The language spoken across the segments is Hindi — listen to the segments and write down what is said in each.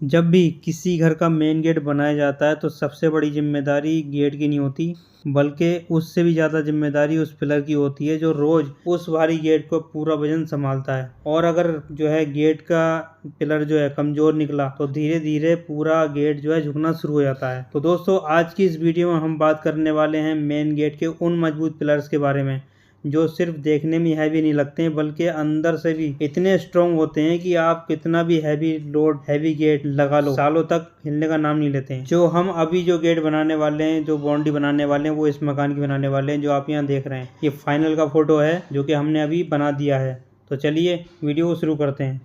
जब भी किसी घर का मेन गेट बनाया जाता है तो सबसे बड़ी जिम्मेदारी गेट की नहीं होती, बल्कि उससे भी ज़्यादा जिम्मेदारी उस पिलर की होती है जो रोज़ उस भारी गेट को पूरा वजन संभालता है। और अगर जो है गेट का पिलर जो है कमज़ोर निकला तो धीरे धीरे पूरा गेट जो है झुकना शुरू हो जाता है। तो दोस्तों, आज की इस वीडियो में हम बात करने वाले हैं मेन गेट के उन मजबूत पिलर्स के बारे में जो सिर्फ देखने में हैवी नहीं लगते हैं, बल्कि अंदर से भी इतने स्ट्रॉन्ग होते हैं कि आप कितना भी हैवी लोड हैवी गेट लगा लो, सालों तक हिलने का नाम नहीं लेते हैं। जो हम अभी जो गेट बनाने वाले हैं, जो बाउंड्री बनाने वाले हैं, वो इस मकान की बनाने वाले हैं जो आप यहाँ देख रहे हैं। ये फाइनल का फोटो है जो कि हमने अभी बना दिया है। तो चलिए वीडियो को शुरू करते हैं।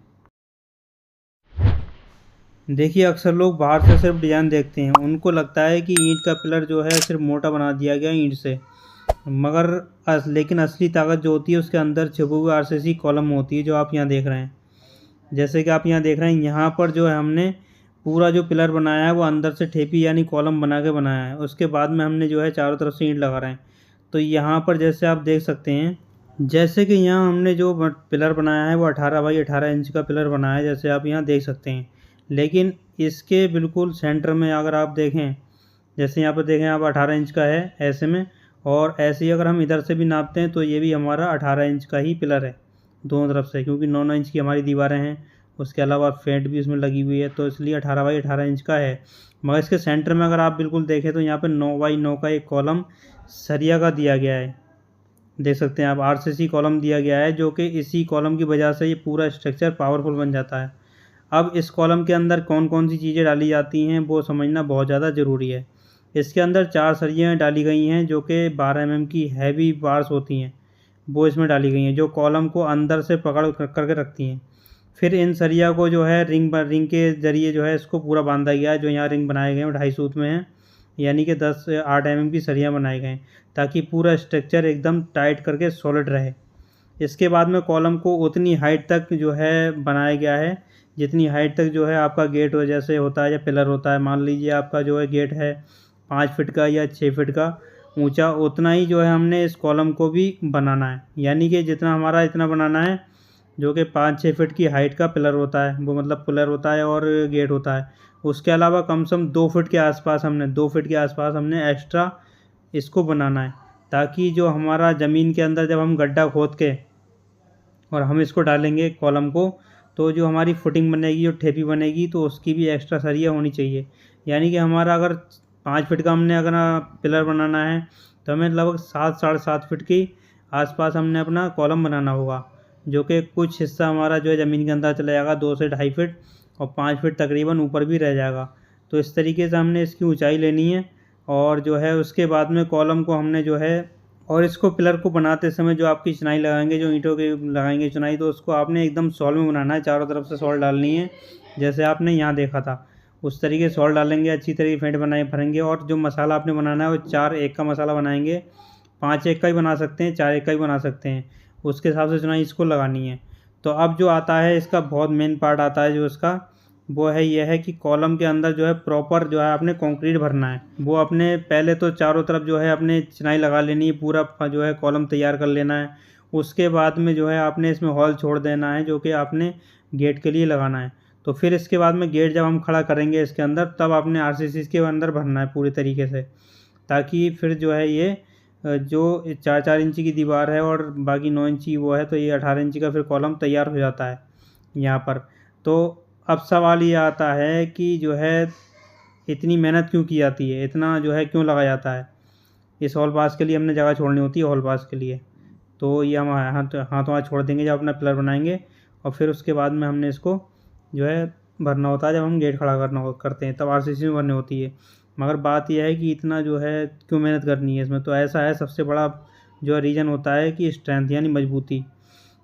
देखिए, अक्सर लोग बाहर से सिर्फ डिज़ाइन देखते हैं, उनको लगता है कि ईंट का पिलर जो है सिर्फ मोटा बना दिया गया ईंट से, मगर लेकिन असली ताकत जो होती है उसके अंदर छुपे हुए आरसीसी कॉलम होती है जो आप यहाँ देख रहे हैं। जैसे कि आप यहाँ देख रहे हैं, यहाँ पर जो है हमने पूरा जो पिलर बनाया है वो अंदर से ठेपी यानी कॉलम बना के बनाया है। उसके बाद में हमने जो है चारों तरफ से ईंट लगा रहे हैं। तो यहाँ पर जैसे आप देख सकते हैं, जैसे कि यहाँ हमने जो पिलर बनाया है वो 18 बाई 18 इंच का पिलर बनाया है, जैसे आप यहाँ देख सकते हैं। लेकिन इसके बिल्कुल सेंटर में अगर आप देखें, जैसे यहाँ पर देखें आप 18 इंच का है ऐसे में, और ऐसे ही अगर हम इधर से भी नापते हैं तो ये भी हमारा 18 इंच का ही पिलर है दोनों तरफ से, क्योंकि 9 इंच की हमारी दीवारें हैं। उसके अलावा फेंट भी उसमें लगी हुई है, तो इसलिए 18 बाई 18 इंच का है। मगर इसके सेंटर में अगर आप बिल्कुल देखें तो यहाँ पर 9 बाई 9 का एक कॉलम सरिया का दिया गया है। देख सकते हैं आप, आरसीसी कॉलम दिया गया है, जो कि इसी कॉलम की वजह से ये पूरा स्ट्रक्चर पावरफुल बन जाता है। अब इस कॉलम के अंदर कौन कौन सी चीज़ें डाली जाती हैं वो समझना बहुत ज़्यादा ज़रूरी है। इसके अंदर 4 सरियाँ डाली गई हैं जो कि 12 mm की हैवी बार्स होती हैं, वो इसमें डाली गई हैं जो कॉलम को अंदर से पकड़ करके रखती हैं। फिर इन सरिया को जो है रिंग के ज़रिए जो है इसको पूरा बांधा गया है। जो यहाँ रिंग बनाए गए हैं 2.5 सूत में हैं, यानी कि 10 से 8 mm की सरियाँ बनाए गए हैं, ताकि पूरा स्ट्रक्चर एकदम टाइट करके सॉलिड रहे। इसके बाद में कॉलम को उतनी हाइट तक जो है बनाया गया है जितनी हाइट तक जो है आपका गेट हो जैसे होता है या पिलर होता है। मान लीजिए आपका जो है गेट है 5 फीट का या 6 फीट का ऊंचा, उतना ही जो है हमने इस कॉलम को भी बनाना है। यानी कि जितना हमारा इतना बनाना है, जो कि 5-6 फीट की हाइट का पिलर होता है, वो मतलब पिलर होता है और गेट होता है। उसके अलावा कम से कम 2 फीट के आसपास हमने एक्स्ट्रा इसको बनाना है, ताकि जो हमारा ज़मीन के अंदर जब हम गड्ढा खोद के और हम इसको डालेंगे कॉलम को, तो जो हमारी फुटिंग बनेगी, जो ठेपी बनेगी, तो उसकी भी एक्स्ट्रा सरिया होनी चाहिए। यानी कि हमारा अगर 5 फीट का हमने अगर पिलर बनाना है तो हमें लगभग 7 साढ़े 7 फीट की आसपास हमने अपना कॉलम बनाना होगा, जो कि कुछ हिस्सा हमारा जो है ज़मीन के अंदर चला जाएगा 2 से 2.5 फीट, और 5 फीट तकरीबन ऊपर भी रह जाएगा। तो इस तरीके से हमने इसकी ऊंचाई लेनी है। और जो है उसके बाद में कॉलम को हमने जो है, और इसको पिलर को बनाते समय जो आपकी चिनाई लगाएंगे, जो ईंटों की लगाएंगे चिनाई, तो उसको आपने एकदम सॉल में बनाना है। चारों तरफ से सॉल डालनी है, जैसे आपने यहाँ देखा था उस तरीके सॉल डालेंगे, अच्छी तरीके फेंट बनाए भरेंगे। और जो मसाला आपने बनाना है वो 4-1 का मसाला बनाएंगे। 5-1 का ही बना सकते हैं, 4-1 का ही बना सकते हैं, उसके हिसाब से चिनाई इसको लगानी है। तो अब जो आता है इसका बहुत मेन पार्ट आता है जो इसका, वो है यह है कि कॉलम के अंदर जो है प्रॉपर जो है आपने कंक्रीट भरना है। वो अपने पहले तो चारों तरफ जो है अपने चिनाई लगा लेनी है, पूरा जो है कॉलम तैयार कर लेना है। उसके बाद में जो है आपने इसमें हॉल छोड़ देना है, जो कि आपने गेट के लिए लगाना है। तो फिर इसके बाद में गेट जब हम खड़ा करेंगे इसके अंदर, तब आपने आरसीसी के अंदर भरना है पूरी तरीके से, ताकि फिर जो है ये जो 4-4 इंची की दीवार है और बाकी 9 इंची वो है, तो ये 18 इंची का फिर कॉलम तैयार हो जाता है यहाँ पर। तो अब सवाल ये आता है कि जो है इतनी मेहनत क्यों की जाती है, इतना जो है क्यों लगाया जाता है। इस हॉल पास के लिए हमने जगह छोड़नी होती है हॉल पास के लिए, तो ये हम हाथों हाथ छोड़ देंगे जब अपना पिलर बनाएंगे। और फिर उसके बाद में हमने इसको जो है भरना होता है, जब हम गेट खड़ा करते हैं तब आरसीसी में भरनी होती है। मगर बात यह है कि इतना जो है क्यों मेहनत करनी है इसमें, तो ऐसा है, सबसे बड़ा जो रीज़न होता है कि स्ट्रेंथ यानी मजबूती।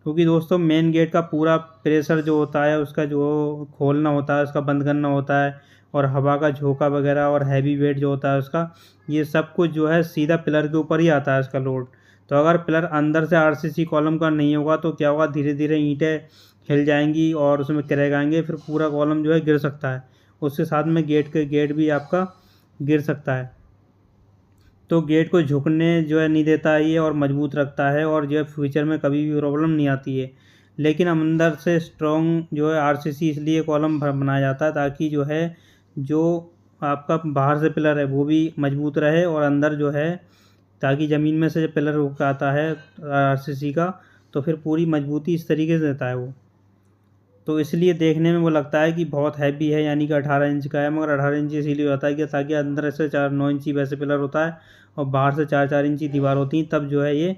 क्योंकि दोस्तों मेन गेट का पूरा प्रेशर जो होता है उसका जो खोलना होता है, उसका बंद करना होता है, और हवा का झोंका वगैरह और हैवी वेट जो होता है उसका, ये सब कुछ जो है सीधा पिलर के ऊपर ही आता है इसका लोड। तो अगर पिलर अंदर से आरसीसी कॉलम का नहीं होगा तो क्या होगा, धीरे धीरे ईंटें हिल जाएंगी और उसमें क्रैक आएंगे, फिर पूरा कॉलम जो है गिर सकता है। उसके साथ में गेट भी आपका गिर सकता है। तो गेट को झुकने जो है नहीं देता है ये, और मजबूत रखता है, और जो है फ्यूचर में कभी भी प्रॉब्लम नहीं आती है। लेकिन अंदर से स्ट्रॉन्ग जो है आरसीसी इसलिए कॉलम बनाया जाता है ताकि जो है जो आपका बाहर से पिलर है वो भी मजबूत रहे, और अंदर जो है ताकि ज़मीन में से जब पिलर होकर आता है आरसीसी का तो फिर पूरी मजबूती इस तरीके से देता है वो। तो इसलिए देखने में वो लगता है कि बहुत हैवी है, यानी कि 18 इंच का है, मगर 18 इंच इसीलिए होता है कि ताकि अंदर से 9 इंची वैसे पिलर होता है और बाहर से 4 इंची दीवार होती है, तब जो है ये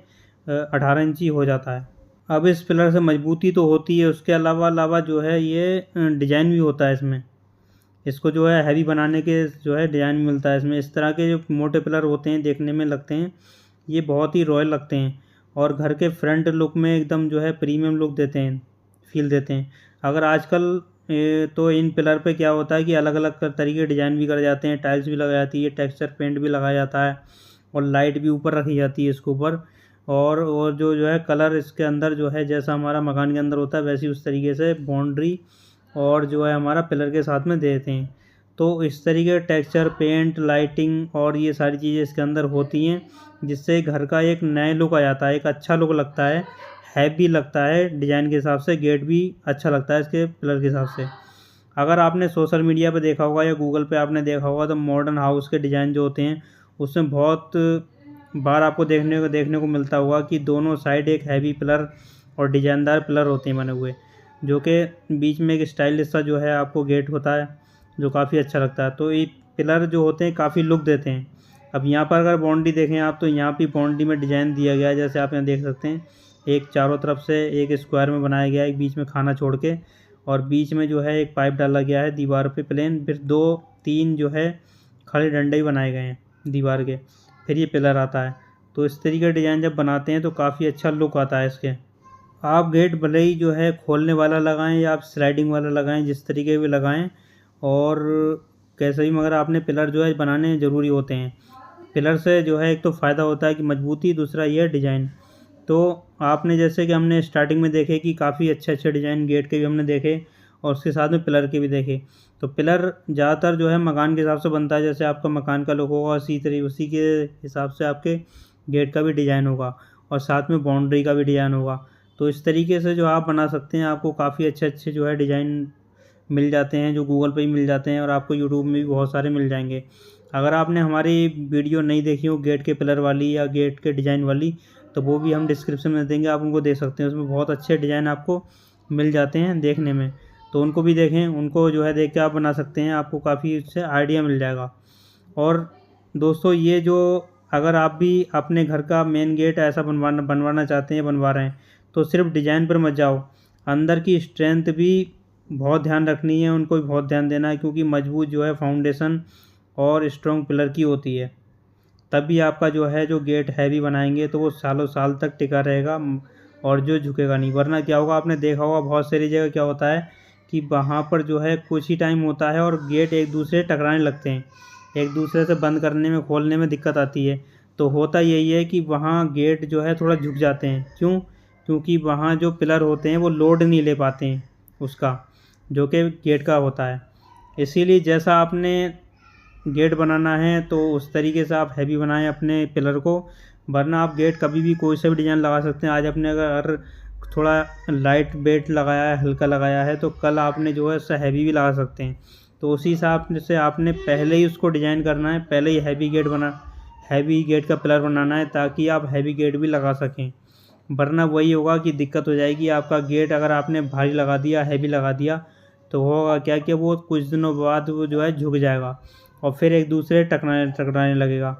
18 इंची हो जाता है। अब इस पिलर से मजबूती तो होती है, उसके अलावा जो है ये डिज़ाइन भी होता है इसमें। इसको जो है हैवी बनाने के जो है डिज़ाइन मिलता है इसमें। इस तरह के जो मोटे पिलर होते हैं देखने में लगते हैं ये बहुत ही रॉयल लगते हैं, और घर के फ्रंट लुक में एकदम जो है प्रीमियम लुक देते हैं, फील देते हैं। अगर आजकल तो इन पिलर पे क्या होता है कि अलग अलग तरीके के डिज़ाइन भी करे जाते हैं, टाइल्स भी लगाई जाती है, टेक्सचर पेंट भी लगाया जाता है, और लाइट भी ऊपर रखी जाती है इसके ऊपर। और जो है कलर इसके अंदर जो है जैसा हमारा मकान के अंदर होता है वैसी उस तरीके से बाउंड्री और जो है हमारा पिलर के साथ में देते हैं। तो इस तरीके टेक्सचर पेंट लाइटिंग और ये सारी चीज़ें इसके अंदर होती हैं, जिससे घर का एक नया लुक आ जाता है, एक अच्छा लुक लगता है, हैवी लगता है डिज़ाइन के हिसाब से, गेट भी अच्छा लगता है इसके पिलर के हिसाब से। अगर आपने सोशल मीडिया पे देखा होगा या गूगल पे आपने देखा होगा तो मॉडर्न हाउस के डिज़ाइन जो होते हैं उसमें बहुत बार आपको देखने को मिलता होगा कि दोनों साइड एक हैवी पिलर और डिजाइनदार पिलर होते हैं बने हुए, जो कि बीच में एक स्टाइलिश सा जो है आपको गेट होता है जो काफ़ी अच्छा लगता है। तो ये पिलर जो होते हैं काफ़ी लुक देते हैं। अब यहाँ पर अगर बाउंड्री देखें आप तो यहाँ भी बाउंड्री में डिज़ाइन दिया गया है, जैसे आप यहाँ देख सकते हैं एक चारों तरफ से एक स्क्वायर में बनाया गया है, एक बीच में खाना छोड़ के, और बीच में जो है एक पाइप डाला गया है दीवार पे प्लेन, फिर 2-3 जो है खड़े डंडे ही बनाए गए हैं दीवार के, फिर ये पिलर आता है। तो इस तरीके का डिज़ाइन जब बनाते हैं तो काफ़ी अच्छा लुक आता है इसके। आप गेट भले ही जो है खोलने वाला लगाएं या आप स्लाइडिंग वाला लगाएं, जिस तरीके भी लगाएं और कैसे भी, मगर आपने पिलर जो है बनाने ज़रूरी होते हैं। पिलर से जो है एक तो फ़ायदा होता है कि मजबूती, दूसरा ये डिज़ाइन। तो आपने जैसे कि हमने स्टार्टिंग में देखे कि काफ़ी अच्छे डिज़ाइन गेट के भी हमने देखे और उसके साथ में पिलर के भी देखे। तो पिलर ज़्यादातर जो है मकान के हिसाब से बनता है, जैसे आपका मकान का लुक होगा उसी के हिसाब से आपके गेट का भी डिज़ाइन होगा और साथ में बाउंड्री का भी डिज़ाइन होगा। तो इस तरीके से जो आप बना सकते हैं, आपको काफ़ी अच्छे जो है डिज़ाइन मिल जाते हैं, जो गूगल पे ही मिल जाते हैं और आपको यूट्यूब में भी बहुत सारे मिल जाएंगे। अगर आपने हमारी वीडियो नहीं देखी हो गेट के पिलर वाली या गेट के डिज़ाइन वाली, तो वो भी हम डिस्क्रिप्शन में देंगे, आप उनको देख सकते हैं। उसमें बहुत अच्छे डिज़ाइन आपको मिल जाते हैं देखने में, तो उनको भी देखें, उनको जो है देख के आप बना सकते हैं, आपको काफ़ी उससे आइडिया मिल जाएगा। और दोस्तों ये जो अगर आप भी अपने घर का मेन गेट ऐसा बनवाना चाहते हैं, बनवा रहे हैं, तो सिर्फ डिज़ाइन पर मत जाओ, अंदर की स्ट्रेंथ भी बहुत ध्यान रखनी है, उनको भी बहुत ध्यान देना है, क्योंकि मजबूत जो है फाउंडेशन और स्ट्रॉन्ग पिलर की होती है, तभी आपका जो है जो गेट हैवी बनाएंगे तो वो सालों साल तक टिका रहेगा और जो झुकेगा नहीं। वरना क्या होगा, आपने देखा होगा बहुत सारी जगह क्या होता है कि वहाँ पर जो है कुछ ही टाइम होता है और गेट एक दूसरे से टकराने लगते हैं, एक दूसरे से बंद करने में खोलने में दिक्कत आती है। तो होता यही है कि वहाँ गेट जो है थोड़ा झुक जाते हैं। क्यों? क्योंकि वहाँ जो पिलर होते हैं वो लोड नहीं ले पाते हैं उसका, जो कि गेट का होता है। इसीलिए जैसा आपने गेट बनाना है तो उस तरीके से आप हैवी बनाएं अपने पिलर को, वरना आप गेट कभी भी कोई सा भी डिज़ाइन लगा सकते हैं। आज आपने अगर थोड़ा लाइट वेट लगाया है, हल्का लगाया है, तो कल आपने जो है उससे हैवी भी लगा सकते हैं। तो उसी हिसाब से आपने पहले ही उसको डिज़ाइन करना है, पहले ही हैवी गेट का पिलर बनाना है, ताकि आप हैवी गेट भी लगा सकें। वरना वही होगा कि दिक्कत हो जाएगी, आपका गेट अगर आपने भारी लगा दिया, हैवी लगा दिया, तो होगा क्या कि वो कुछ दिनों बाद वो जो है झुक जाएगा और फिर एक दूसरे टकराने लगेगा।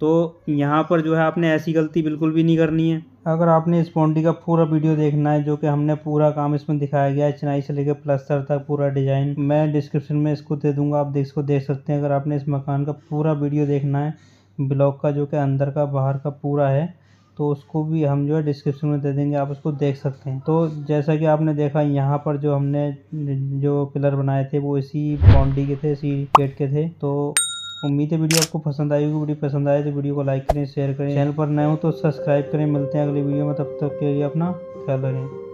तो यहाँ पर जो है आपने ऐसी गलती बिल्कुल भी नहीं करनी है। अगर आपने इस बाउंड्री का पूरा वीडियो देखना है, जो कि हमने पूरा काम इसमें दिखाया गया है, चिनाई से लेकर प्लास्टर तक पूरा डिज़ाइन, मैं डिस्क्रिप्शन में इसको दे दूंगा, आप इसको देख सकते हैं। अगर आपने इस मकान का पूरा वीडियो देखना है, ब्लॉक का जो कि अंदर का बाहर का पूरा है, तो उसको भी हम जो है डिस्क्रिप्शन में दे देंगे, आप उसको देख सकते हैं। तो जैसा कि आपने देखा यहाँ पर जो हमने जो पिलर बनाए थे वो इसी बाउंड्री के थे, इसी गेट के थे। तो उम्मीद है वीडियो आपको पसंद आई होगी। वीडियो पसंद आए तो वीडियो को लाइक करें, शेयर करें, चैनल पर नए हो तो सब्सक्राइब करें। मिलते हैं अगली वीडियो में, तब तक के लिए अपना ख्याल रखें।